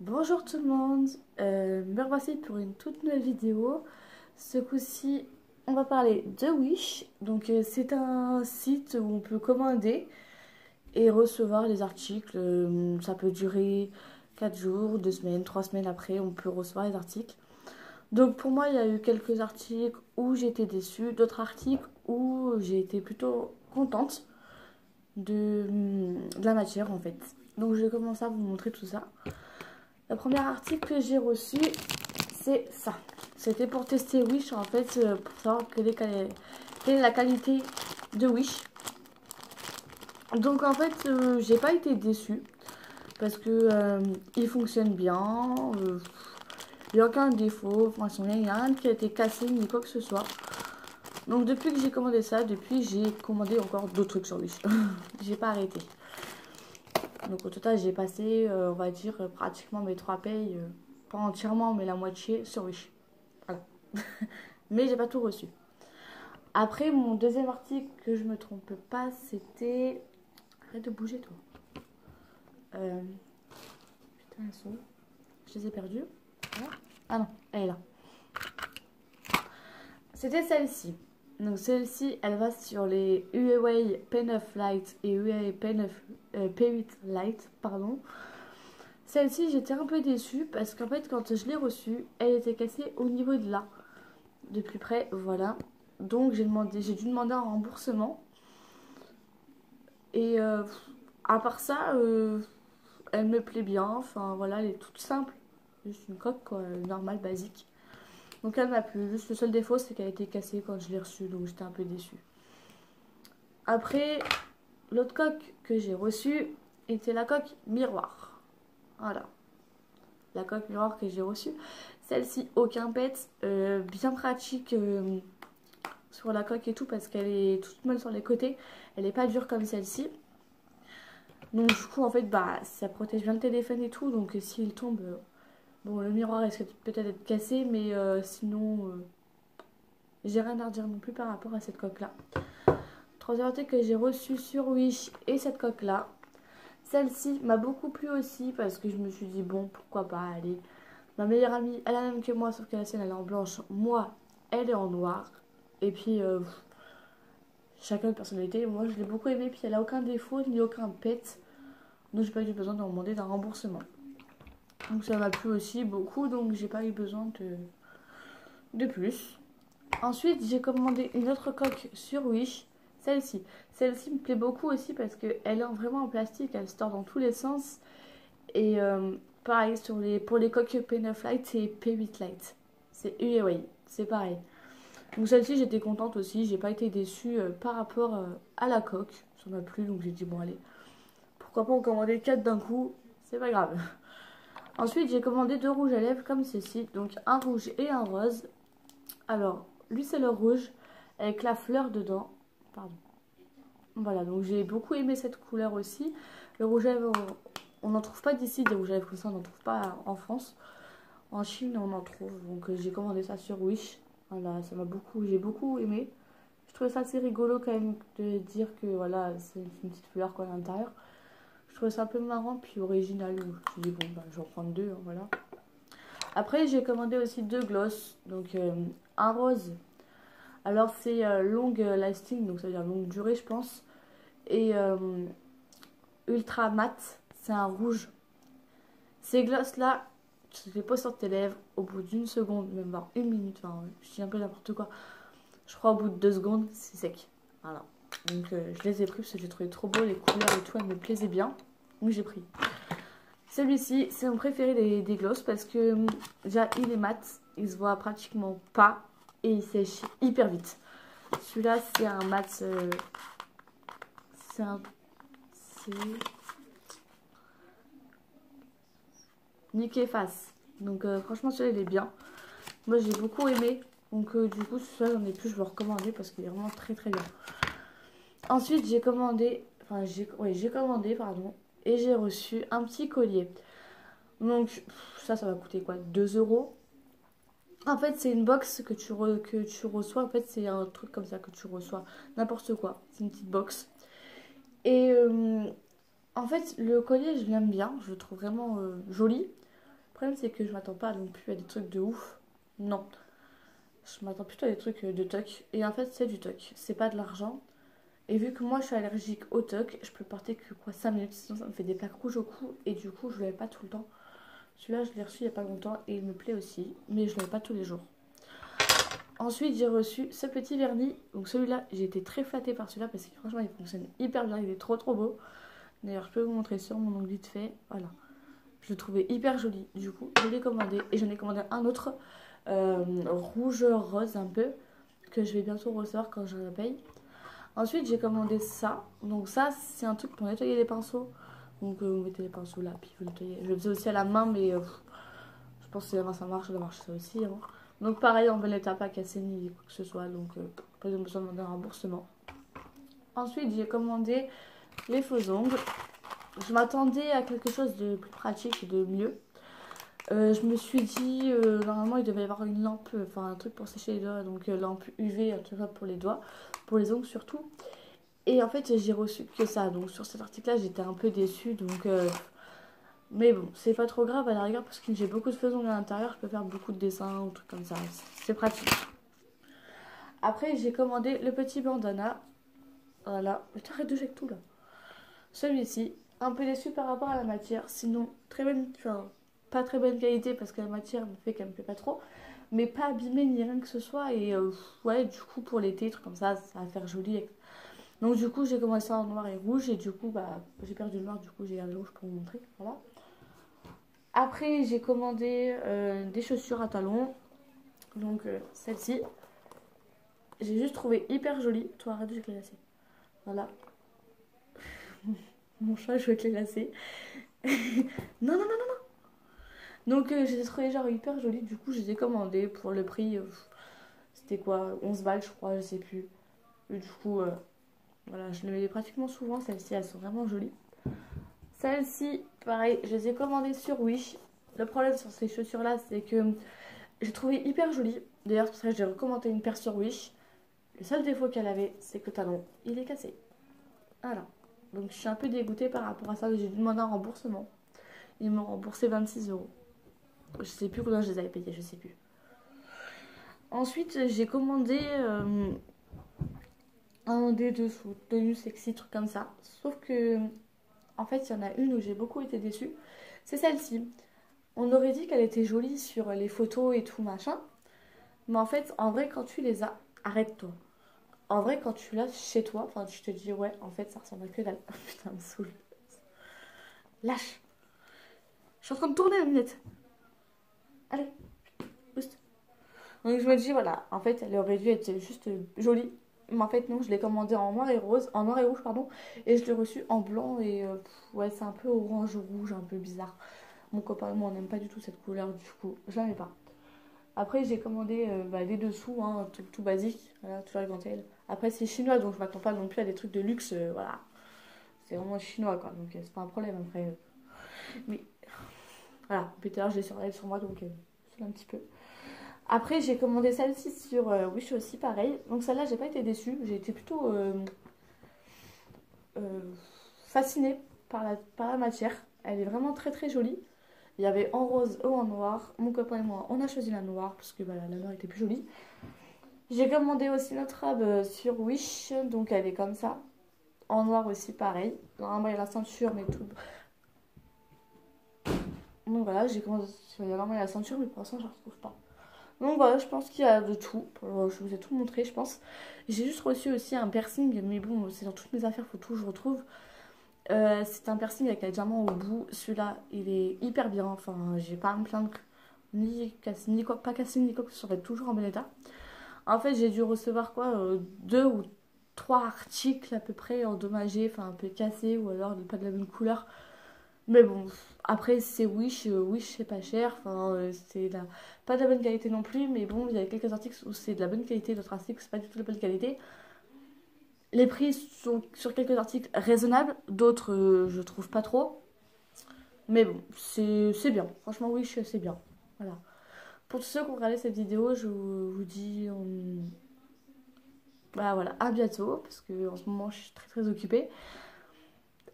Bonjour tout le monde, me revoici pour une toute nouvelle vidéo. Ce coup-ci, on va parler de Wish. Donc c'est un site où on peut commander et recevoir les articles. Ça peut durer 4 jours, 2 semaines, 3 semaines après, on peut recevoir les articles. Donc pour moi, il y a eu quelques articles où j'ai été déçue, d'autres articles où j'ai été plutôt contente de la matière en fait. Donc je vais commencer à vous montrer tout ça. Le premier article que j'ai reçu, c'est ça. C'était pour tester Wish, en fait, pour savoir quelle est la qualité de Wish. Donc, en fait, j'ai pas été déçue. Parce que il fonctionne bien. Il n'y a aucun défaut. Franchement, il n'y a rien qui a été cassé, ni quoi que ce soit. Donc, depuis que j'ai commandé ça, depuis, j'ai commandé encore d'autres trucs sur Wish. J'ai pas arrêté. Donc, au total, j'ai passé, on va dire, pratiquement mes 3 payes. Pas entièrement, mais la moitié sur Wish. Voilà. Mais j'ai pas tout reçu. Après, mon deuxième article, que je me trompe pas, c'était... Arrête de bouger, toi. Putain, elles sont où? Je les ai perdues. Ah non, elle est là. C'était celle-ci. Donc celle-ci, elle va sur les Huawei P9 Lite et Huawei P8 Lite, pardon. Celle-ci, j'étais un peu déçue parce qu'en fait, quand je l'ai reçue, elle était cassée au niveau de là. De plus près, voilà. Donc j'ai dû demander un remboursement. Et à part ça, elle me plaît bien. Enfin voilà, elle est toute simple. Juste une coque quoi, normale, basique. Donc elle m'a plu. Juste le seul défaut, c'est qu'elle a été cassée quand je l'ai reçue. Donc j'étais un peu déçue. Après, l'autre coque que j'ai reçue était la coque miroir. Voilà. La coque miroir que j'ai reçue. Celle-ci, aucun pet. Bien pratique sur la coque et tout parce qu'elle est toute molle sur les côtés. Elle n'est pas dure comme celle-ci. Donc du coup en fait bah ça protège bien le téléphone et tout. Donc s'il tombe, bon le miroir risque peut-être d'être cassé. Mais sinon j'ai rien à redire non plus par rapport à cette coque là. Troisième article que j'ai reçu sur Wish et cette coque là. Celle-ci m'a beaucoup plu aussi parce que je me suis dit bon pourquoi pas, allez. Ma meilleure amie elle a la même que moi sauf que la sienne elle est en blanche. Moi elle est en noir. Et puis chacun de personnalité. Moi je l'ai beaucoup aimée puis elle a aucun défaut ni aucun pet. Donc j'ai pas eu besoin de demander d'un remboursement. Donc ça m'a plu aussi beaucoup, donc j'ai pas eu besoin de plus. Ensuite j'ai commandé une autre coque sur Wish, celle-ci. Celle-ci me plaît beaucoup aussi parce qu'elle est vraiment en plastique, elle se tord dans tous les sens. Et pareil pour les coques P9 Lite et P8 Lite. C'est Huawei, c'est pareil. Donc celle-ci j'étais contente aussi, j'ai pas été déçue par rapport à la coque. Ça m'a plu donc j'ai dit bon allez. Pourquoi pas en commander 4 d'un coup, c'est pas grave. Ensuite, j'ai commandé 2 rouges à lèvres comme ceci. Donc un rouge et un rose. Alors, lui c'est le rouge avec la fleur dedans. Pardon. Voilà, donc j'ai beaucoup aimé cette couleur aussi. Le rouge à lèvres, on n'en trouve pas d'ici, des rouges à lèvres comme ça, on n'en trouve pas en France. En Chine, on en trouve. Donc j'ai commandé ça sur Wish. Voilà, j'ai beaucoup aimé. Je trouvais ça assez rigolo quand même de dire que voilà, c'est une petite fleur quoi à l'intérieur. Je trouvais ça un peu marrant puis original. Je me suis dit bon bah je vais en prendre 2, hein, voilà. Après j'ai commandé aussi 2 gloss. Donc un rose. Alors c'est long lasting, donc ça veut dire longue durée je pense. Et ultra mat, c'est un rouge. Ces gloss là, tu les poses sur tes lèvres au bout d'une seconde, même voire une minute, enfin je dis un peu n'importe quoi. Je crois au bout de 2 secondes, c'est sec. Voilà. Donc je les ai pris parce que j'ai trouvé trop beau, les couleurs et tout, elles me plaisaient bien. Donc j'ai pris. Celui-ci, c'est mon préféré des gloss parce que déjà il est mat, il se voit pratiquement pas et il sèche hyper vite. Celui-là, c'est un mat. C'est Nikkei Face. Donc franchement, celui-là, il est bien. Moi, j'ai beaucoup aimé. Donc du coup, celui-là, j'en ai plus, je vais le recommander parce qu'il est vraiment très très bien. Ensuite, j'ai commandé. Enfin, j'ai commandé, pardon. Et j'ai reçu un petit collier. Donc ça va coûter quoi, 2 euros. En fait, c'est une box que tu reçois. En fait, c'est un truc comme ça que tu reçois. N'importe quoi. C'est une petite box. Et en fait, le collier, je l'aime bien. Je le trouve vraiment joli. problème, c'est que je m'attends pas non plus à des trucs de ouf. Non. Je m'attends plutôt à des trucs de toc. Et en fait, c'est du toc. C'est pas de l'argent. Et vu que moi, je suis allergique au toc, je peux porter que quoi 5 minutes. Sinon, ça me fait des plaques rouges au cou. Et du coup, je l'avais pas tout le temps. Celui-là, je l'ai reçu il y a pas longtemps. Et il me plaît aussi. Mais je l'avais pas tous les jours. Ensuite, j'ai reçu ce petit vernis. Donc celui-là, j'ai été très flattée par celui-là. Parce que franchement, il fonctionne hyper bien. Il est trop trop beau. D'ailleurs, je peux vous montrer sur mon ongle vite fait. Voilà. Je le trouvais hyper joli. Du coup, je l'ai commandé. Et j'en ai commandé un autre rouge rose un peu. Que je vais bientôt recevoir quand je le paye. Ensuite, j'ai commandé ça. Donc ça, c'est un truc pour nettoyer les pinceaux. Donc vous mettez les pinceaux là, puis vous nettoyez. Je le faisais aussi à la main, mais je pense que ça marche, ça marche ça aussi. Hein. Donc pareil, on ne les tape pas cassé ni quoi que ce soit. Donc pas besoin de demander un remboursement. Ensuite, j'ai commandé les faux ongles. Je m'attendais à quelque chose de plus pratique et de mieux. Je me suis dit, normalement il devait y avoir une lampe, enfin un truc pour sécher les doigts, donc lampe UV, en tout cas pour les doigts, pour les ongles surtout. Et en fait j'ai reçu que ça, donc sur cet article-là j'étais un peu déçue, donc... mais bon, c'est pas trop grave à la rigueur, parce que j'ai beaucoup de faux ongles à l'intérieur, je peux faire beaucoup de dessins ou trucs comme ça, c'est pratique. Après j'ai commandé le petit bandana, voilà, mais t'arrêtes de jeter tout là. Celui-ci, un peu déçu par rapport à la matière, sinon très bonne, enfin pas très bonne qualité parce que la matière me fait qu'elle me plaît pas trop, mais pas abîmée ni rien que ce soit, et ouais, du coup pour l'été, trucs comme ça va faire joli. Donc du coup j'ai commencé en noir et rouge, et du coup bah j'ai perdu le noir, du coup j'ai gardé le rouge pour vous montrer, voilà. Après j'ai commandé des chaussures à talons, donc celle-ci, j'ai juste trouvé hyper jolie. Toi arrête de les lacer, voilà. Mon chat je vais te les lacer. Non, non, non, non. Donc je les ai trouvées genre hyper jolies. Du coup je les ai commandées pour le prix. C'était quoi 11 balles je crois, je sais plus. Et du coup voilà, je les mets pratiquement souvent. Celles-ci elles sont vraiment jolies. Celles-ci pareil, je les ai commandées sur Wish. Le problème sur ces chaussures là, c'est que j'ai trouvé hyper jolies. D'ailleurs c'est pour ça que j'ai recommandé une paire sur Wish. Le seul défaut qu'elle avait, c'est que le talon il est cassé. Voilà. Donc je suis un peu dégoûtée par rapport à ça. J'ai dû demander un remboursement. Ils m'ont remboursé 26 euros. Je sais plus combien je les avais payés, je sais plus. Ensuite, j'ai commandé un des dessous, tenue sexy, truc comme ça. Sauf que, en fait, il y en a une où j'ai beaucoup été déçue. C'est celle-ci. On aurait dit qu'elle était jolie sur les photos et tout machin. Mais en fait, en vrai, quand tu les as, arrête-toi. En vrai, quand tu l'as chez toi, enfin, tu te dis, ouais, en fait, ça ressemble à que dalle. Putain, me saoule. Lâche. Je suis en train de tourner la minute. Allez, boost. Donc je me dis, voilà, en fait, elle aurait dû être juste jolie. Mais en fait, non, je l'ai commandé en noir et rose, en noir et rouge, pardon. Et je l'ai reçu en blanc et ouais, c'est un peu orange-rouge, un peu bizarre. Mon copain et moi, on n'aime pas du tout cette couleur, du coup, je l'aimais pas. Après, j'ai commandé des dessous, hein, un truc tout basique, voilà, toujours les dentelles. Après, c'est chinois, donc je m'attends pas non plus à des trucs de luxe, voilà. C'est vraiment chinois, quoi, donc c'est pas un problème après. Mais voilà, Peter, je l'ai sur moi, donc c'est un petit peu. Après, j'ai commandé celle-ci sur Wish aussi, pareil. Donc celle-là, j'ai pas été déçue. J'ai été plutôt fascinée par la matière. Elle est vraiment très très jolie. Il y avait en rose ou en noir. Mon copain et moi, on a choisi la noire parce que voilà, la noire était plus jolie. J'ai commandé aussi notre robe sur Wish. Donc elle est comme ça. En noir aussi, pareil. Normalement, il y a la ceinture, mais tout. Donc voilà, j'ai commandé. Normalement, il y a la ceinture, mais pour l'instant, je ne la retrouve pas. Donc voilà, je pense qu'il y a de tout. Je vous ai tout montré, je pense. J'ai juste reçu aussi un piercing, mais bon, c'est dans toutes mes affaires, faut tout que je retrouve. C'est un piercing avec un diamant au bout. Celui-là, il est hyper bien. Enfin, j'ai pas à me plaindre. Ni cassé, ni quoi, pas cassé, ni quoi que ce soit, en fait, toujours en bon état. En fait, j'ai dû recevoir quoi 2 ou 3 articles à peu près endommagés, enfin un peu cassés, ou alors pas de la même couleur. Mais bon, après c'est Wish, Wish c'est pas cher, enfin pas de la bonne qualité non plus, mais bon, il y a quelques articles où c'est de la bonne qualité, d'autres articles c'est pas du tout de la bonne qualité. Les prix sont sur quelques articles raisonnables, d'autres je trouve pas trop. Mais bon, c'est bien, franchement Wish c'est bien, voilà. Pour tous ceux qui ont regardé cette vidéo, je vous dis bah voilà, à bientôt, parce que en ce moment je suis très très occupée.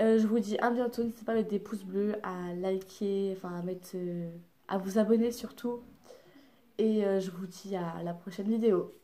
Je vous dis à bientôt, n'hésitez pas à mettre des pouces bleus, à liker, enfin à mettre à vous abonner surtout. Et je vous dis à la prochaine vidéo.